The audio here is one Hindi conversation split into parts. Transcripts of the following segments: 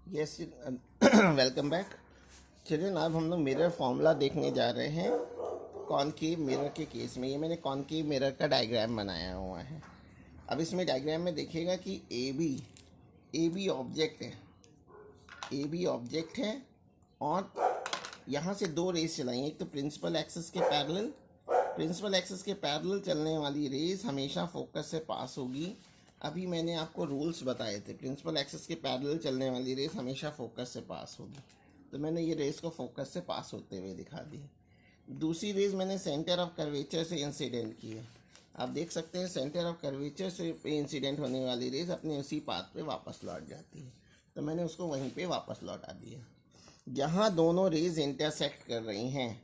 Yes welcome back children. अब हम लोग मिरर फॉर्मूला देखने जा रहे हैं कॉनकेव मिरर के केस में। ये मैंने कॉनकेव मिरर का डायग्राम बनाया हुआ है। अब इसमें डायग्राम में देखिएगा कि ए बी ऑब्जेक्ट है और यहाँ से दो रेस चलाई। एक तो प्रिंसिपल एक्सिस के पैरेलल चलने वाली रेस हमेशा फोकस से पास होगी। अभी मैंने आपको रूल्स बताए थे, प्रिंसिपल एक्सिस के पैरेलल चलने वाली रेस हमेशा फोकस से पास होगी, तो मैंने ये रेस को फोकस से पास होते हुए दिखा दी। दूसरी रेस मैंने सेंटर ऑफ कर्वेचर से इंसिडेंट की है। आप देख सकते हैं सेंटर ऑफ कर्वेचर से पे इंसिडेंट होने वाली रेस अपने उसी पाथ पे वापस लौट जाती है, तो मैंने उसको वहीं पे वापस लौटा दिया। जहाँ दोनों रेज इंटरसेक्ट कर रही हैं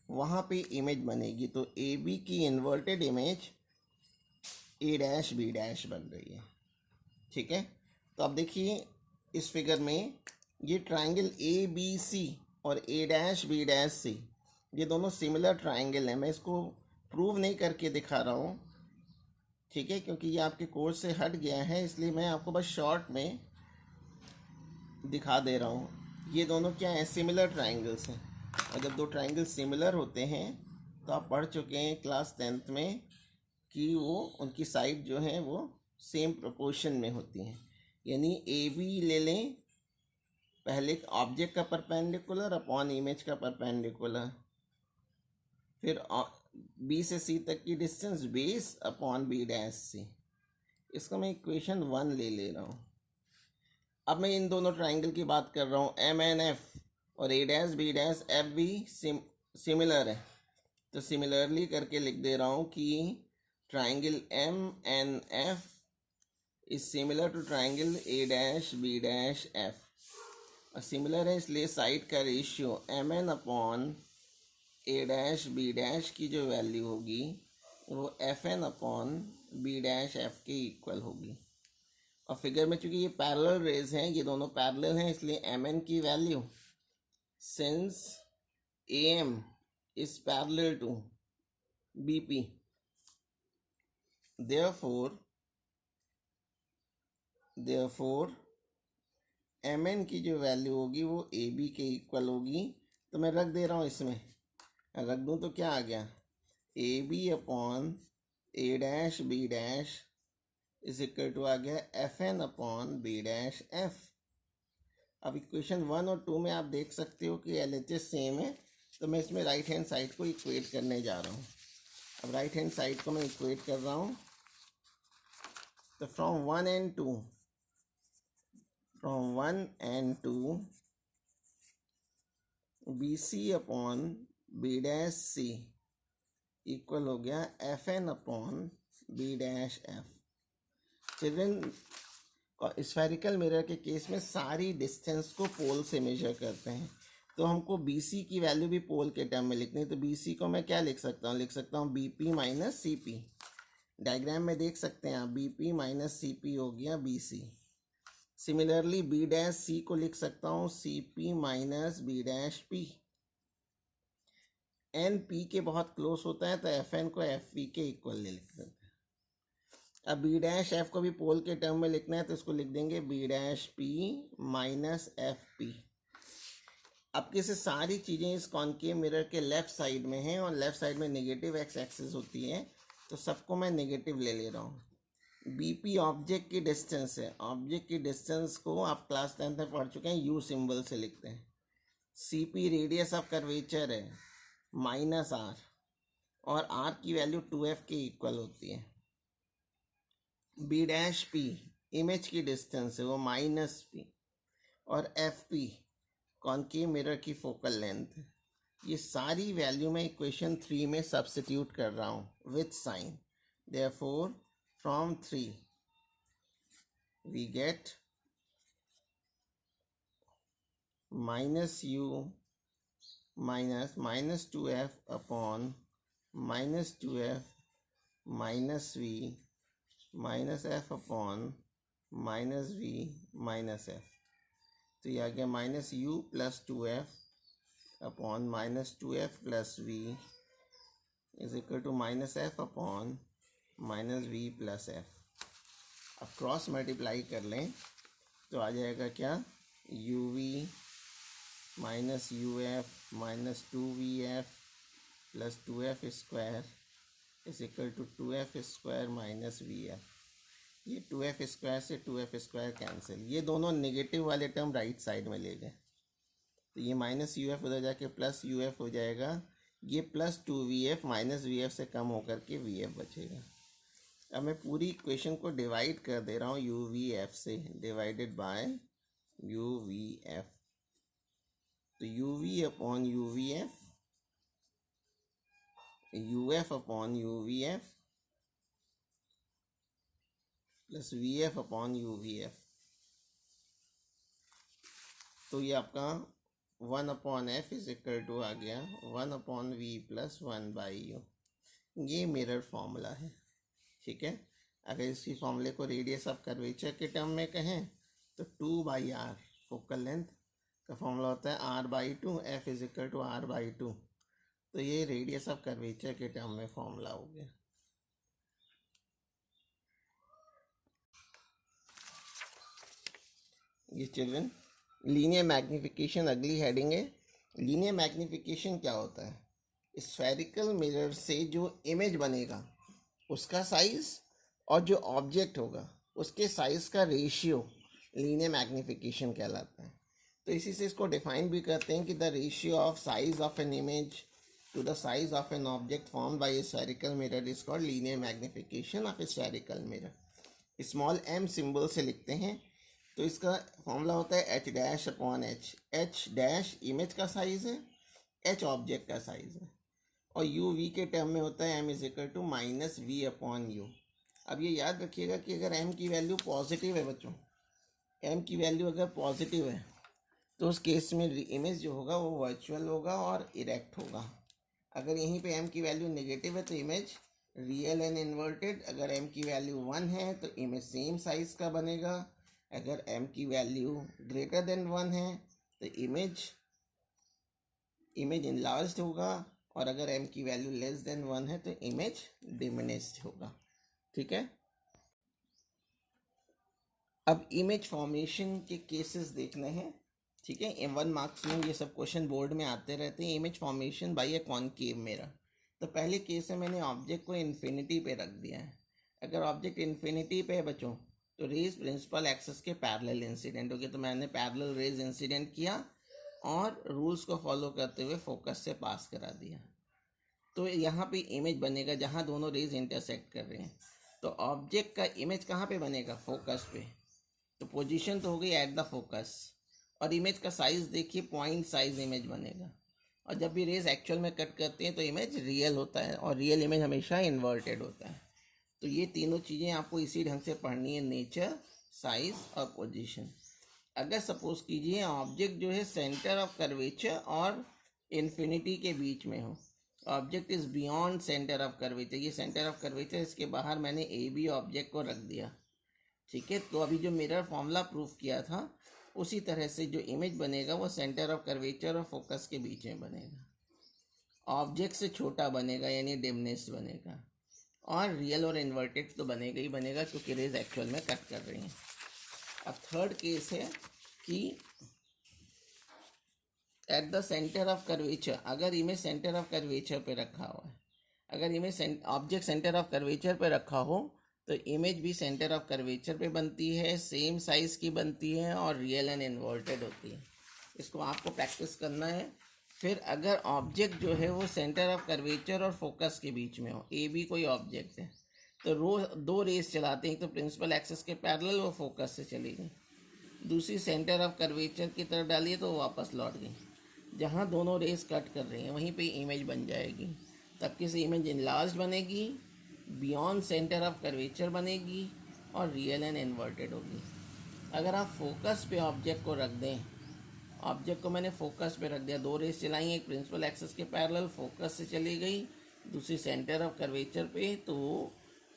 वहाँ पे इमेज बनेगी, तो ए बी की inverted image A dash B dash बन रही है। ठीक है, तो अब देखिए इस फिगर में ये ट्राइंगल ए बी सी और ए डैश बी डैश सी, ये दोनों सिमिलर ट्राइंगल हैं। मैं इसको प्रूव नहीं करके दिखा रहा हूँ, ठीक है, क्योंकि ये आपके कोर्स से हट गया है, इसलिए मैं आपको बस शॉर्ट में दिखा दे रहा हूँ। ये दोनों क्या है, सिमिलर ट्राइंगल्स हैं, और जब दो ट्राइंगल सिमिलर होते हैं तो आप पढ़ चुके हैं क्लास 10th में कि वो उनकी साइड जो है वो सेम प्रोपोर्शन में होती हैं। यानी ए बी ले लें, पहले ऑब्जेक्ट का परपेंडिकुलर अपॉन इमेज का परपेंडिकुलर, फिर बी से सी तक की distance base upon B dash C. इसका मैं इक्वेशन 1 ले रहा हूँ। अब मैं इन दोनों ट्राइंगल की बात कर रहा हूँ, एम एन एफ और A dash B dash F भी सिमिलर है, तो सिमिलरली करके लिख दे रहा हूँ कि triangle M N F is similar to triangle A dash B dash F. और सिमिलर है इसलिए साइड का ratio M N upon A dash B dash की जो वैल्यू होगी वो F N upon B dash F के इक्वल होगी। और फिगर में चूंकि ये पैरेलल रेज हैं, ये दोनों पैरेलल हैं, इसलिए एम एन की value since A M is parallel to B P, therefore M N की जो वैल्यू होगी वो ए बी के इक्वल होगी। तो मैं रख दे रहा हूँ, इसमें रख दूँ तो क्या आ गया, A B upon A dash B dash is equal to आ गया F N upon B dash F. अब इक्वेशन 1 और 2 में आप देख सकते हो कि एल एच एस सेम है, तो मैं इसमें राइट हैंड साइड को इक्वेट करने जा रहा हूँ। अब राइट हैंड साइड को मैं इक्वेट कर रहा हूँ, तो from 1 and 2 B C upon B dash C equal हो गया F N upon B dash F. Children, spherical mirror के केस में सारी डिस्टेंस को पोल से मेजर करते हैं, तो हमको बी सी की वैल्यू भी पोल के टर्म में लिखनी है। तो बी सी को मैं क्या लिख सकता हूँ, लिख सकता हूँ B P minus C P. Diagram में देख सकते हैं आप, B P minus C P हो गया B C. Similarly B dash C को लिख सकता हूँ C P minus B dash P. N P के बहुत क्लोज होता है, तो एफ एन को एफ पी के इक्वल लिख सकते हैं। अब बी डैश एफ को भी पोल के टर्म में लिखना है, तो इसको लिख देंगे B dash P minus F P. अब कैसे सारी चीज़ें इस कॉनकेव मिरर के लेफ्ट साइड में हैं और लेफ्ट साइड में नेगेटिव एक्स एक्सिस होती है, तो सबको मैं नेगेटिव ले रहा हूँ। बी पी ऑब्जेक्ट की डिस्टेंस है, ऑब्जेक्ट की डिस्टेंस को आप क्लास 10th में पढ़ चुके हैं, यू सिंबल से लिखते हैं। C P radius of curvature है माइनस आर, और आर की वैल्यू 2f के इक्वल होती है। बी डैश पी इमेज की डिस्टेंस है, वो माइनस पी, और एफ पी कॉनकेव मिरर की फोकल लेंथ है। ये सारी वैल्यू मैं इक्वेशन 3 में सब्स्टिट्यूट कर रहा हूँ with sign. Therefore from 3 we get minus U minus 2f upon minus 2f minus V minus F upon minus V minus F. तो ये आ गया minus U plus 2f upon minus 2f plus V is equal to minus F upon minus V plus F. अब क्रॉस मल्टीप्लाई कर लें तो आ जाएगा क्या, U V minus U F minus 2vf plus 2f square is equal to 2f square minus V F. ये 2f स्क्वायर से 2f स्क्वायर कैंसिल, ये दोनों नेगेटिव वाले टर्म राइट साइड में ले गए, तो ये माइनस यू एफ उधर जाके प्लस यू एफ हो जाएगा। ये plus 2vf minus V F से कम होकर के वी एफ बचेगा। अब मैं पूरी इक्वेशन को डिवाइड कर दे रहा हूँ यू वी एफ से, divided by U V F. तो U V upon U V F, U F upon U V F plus V F upon U V F. तो ये आपका 1 upon F is equal to आ गया 1 upon V plus 1 by U. ये मिरर फॉर्मूला है, ठीक है। अगर इसी फॉर्मूले को रेडियस ऑफ कर्वेचर के टर्म में कहें तो 2/r फोकल लेंथ का फॉर्मूला होता है r/2, f is equal to r/2। तो ये रेडियस ऑफ कर्वेचर के टर्म में फॉर्मूला हो गया। ये चिल्ड्रन लीनियर मैग्निफिकेशन अगली हेडिंग है। लीनियर मैग्निफिकेशन क्या होता है? स्फेरिकल मिरर से जो इमेज बनेगा उसका साइज और जो ऑब्जेक्ट होगा उसके साइज का रेशियो लीनियर मैग्निफिकेशन कहलाता है। तो इसी से इसको डिफाइन भी करते हैं कि the ratio of size of an image to the size of an object formed by a spherical mirror is called linear magnification of a spherical mirror. Small m symbol से लिखते हैं। तो इसका फॉर्मूला होता है h dash upon h। h dash image का साइज है, h ऑब्जेक्ट का साइज है, और u v के टर्म में होता है m is equal to minus V upon U. अब ये याद रखिएगा कि अगर m की वैल्यू पॉजिटिव है बच्चों, m की वैल्यू अगर पॉजिटिव है तो उस केस में इमेज जो होगा वो वर्चुअल होगा और इरेक्ट होगा। अगर यहीं पे m की वैल्यू नेगेटिव है तो इमेज रियल एंड इन्वर्टेड। अगर m की वैल्यू 1 है तो इमेज सेम साइज का बनेगा। अगर m की वैल्यू ग्रेटर देन 1 है तो इमेज इनलार्ज्ड होगा, और अगर m की वैल्यू लेस देन 1 है तो इमेज डिमिनिश्ड होगा, ठीक है। अब इमेज फॉर्मेशन के केसेस देखने हैं, ठीक है। 1 मार्क्स में ये सब क्वेश्चन बोर्ड में आते रहते हैं। Image formation by A concave mirror. तो पहले केस में मैंने ऑब्जेक्ट को इन्फिनिटी पे रख दिया है। अगर ऑब्जेक्ट इन्फिनिटी पे है बच्चों तो रेज प्रिंसिपल एक्सिस के पैरेलल इंसिडेंट होगी। तो मैंने पैरेलल रेज इंसिडेंट किया और रूल्स को फॉलो करते हुए फोकस से पास करा दिया। तो यहाँ पे इमेज बनेगा जहाँ दोनों रेज इंटरसेक्ट कर रहे हैं। तो ऑब्जेक्ट का इमेज कहाँ पे बनेगा? फोकस पे। तो पोजीशन तो हो गई एट द फोकस, और इमेज का साइज देखिए पॉइंट साइज इमेज बनेगा। और जब भी रेज एक्चुअल में कट करते हैं तो इमेज रियल होता है, और रियल इमेज हमेशा इन्वर्टेड होता है। तो ये तीनों चीज़ें आपको इसी ढंग से पढ़नी है, नेचर, साइज और पोजीशन। अगर सपोज कीजिए ऑब्जेक्ट जो है सेंटर ऑफ कर्वेचर और इन्फिनिटी के बीच में हो, object is beyond centre of curvature, ये सेंटर ऑफ कर्वेचर, इसके बाहर मैंने ए बी ऑब्जेक्ट को रख दिया, ठीक है। तो अभी जो मिरर फॉर्मूला प्रूफ किया था उसी तरह से जो इमेज बनेगा वो सेंटर ऑफ कर्वेचर और फोकस के बीच में बनेगा, ऑब्जेक्ट से छोटा बनेगा यानी डिमिनिश्ड बनेगा, और रियल और इन्वर्टेड तो बनेगा ही बनेगा क्योंकि रेज एक्चुअल में कट कर रही हैं। अब थर्ड केस है कि at the centre of curvature, अगर इमेज सेंटर ऑफ कर्वेचर पे रखा हुआ है, अगर image object centre of curvature पे रखा हो तो इमेज भी सेंटर ऑफ कर्वेचर पे बनती है, सेम साइज की बनती है और रियल एंड इन्वर्टेड होती है। इसको आपको प्रैक्टिस करना है। फिर अगर ऑब्जेक्ट जो है वो सेंटर ऑफ कर्वेचर और फोकस के बीच में हो, ए बी कोई ऑब्जेक्ट है, तो दो रेस चलाते हैं, तो प्रिंसिपल एक्सिस के पैरेलल वो फोकस से चली गई, दूसरी सेंटर ऑफ कर्वेचर की तरफ डाली तो वो वापस लौट गई। जहाँ दोनों रेस कट कर रही हैं वहीं पे इमेज बन जाएगी। तब किसी इमेज इनलार्ज बनेगी, बियॉन्ड सेंटर ऑफ कर्वेचर बनेगी और रियल एंड इन्वर्टेड होगी। अगर आप फोकस पे ऑब्जेक्ट को रख दें, ऑब्जेक्ट को मैंने फोकस पे रख दिया, दो रेस चलाई, एक प्रिंसिपल एक्सिस के पैरेलल फोकस से चली गई, दूसरी सेंटर ऑफ कर्वेचर पे, तो वो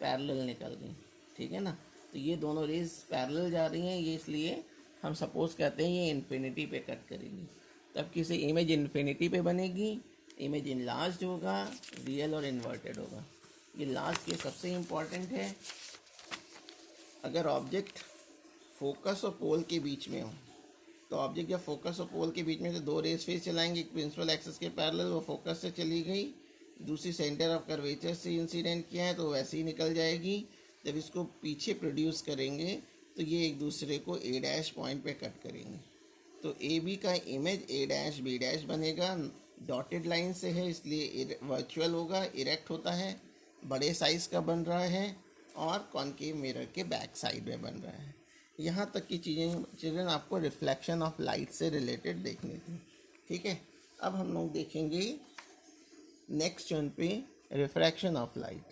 पैरेलल निकल गई, ठीक है ना। तो ये दोनों रेस पैरेलल जा रही हैं, ये इसलिए हम सपोज कहते हैं ये इन्फिनिटी पे कट करेगी। तब किसी इमेज इन्फिनिटी पे बनेगी, इमेज इनलार्ज्ड होगा, रियल और इन्वर्टेड होगा। ये लास्ट के सबसे इम्पॉर्टेंट है। अगर ऑब्जेक्ट फोकस और पोल के बीच में हो तो तो ऑब्जेक्ट या फोकस और पोल के बीच में से दो रेस फेस चलाएंगे, एक प्रिंसिपल एक्सिस के पैरेलल, वो फोकस से चली गई, दूसरी सेंटर ऑफ कर्वेचर से इंसिडेंट किया है तो वैसे ही निकल जाएगी। जब इसको पीछे प्रोड्यूस करेंगे तो ये एक दूसरे को ए डैश पॉइंट पे कट करेंगे, तो ए बी का image A dash B dash बनेगा। डॉटेड लाइन से है इसलिए वर्चुअल होगा, इरेक्ट होता है, बड़े साइज़ का बन रहा है और कॉनकेव मिरर के बैक साइड में बन रहा है। यहाँ तक की चीज़ें चिल्ड्रन आपको रिफ्लेक्शन ऑफ लाइट से रिलेटेड देखनी थी, ठीक है। अब हम लोग देखेंगे नेक्स्ट चरण पे रिफ्रैक्शन ऑफ लाइट।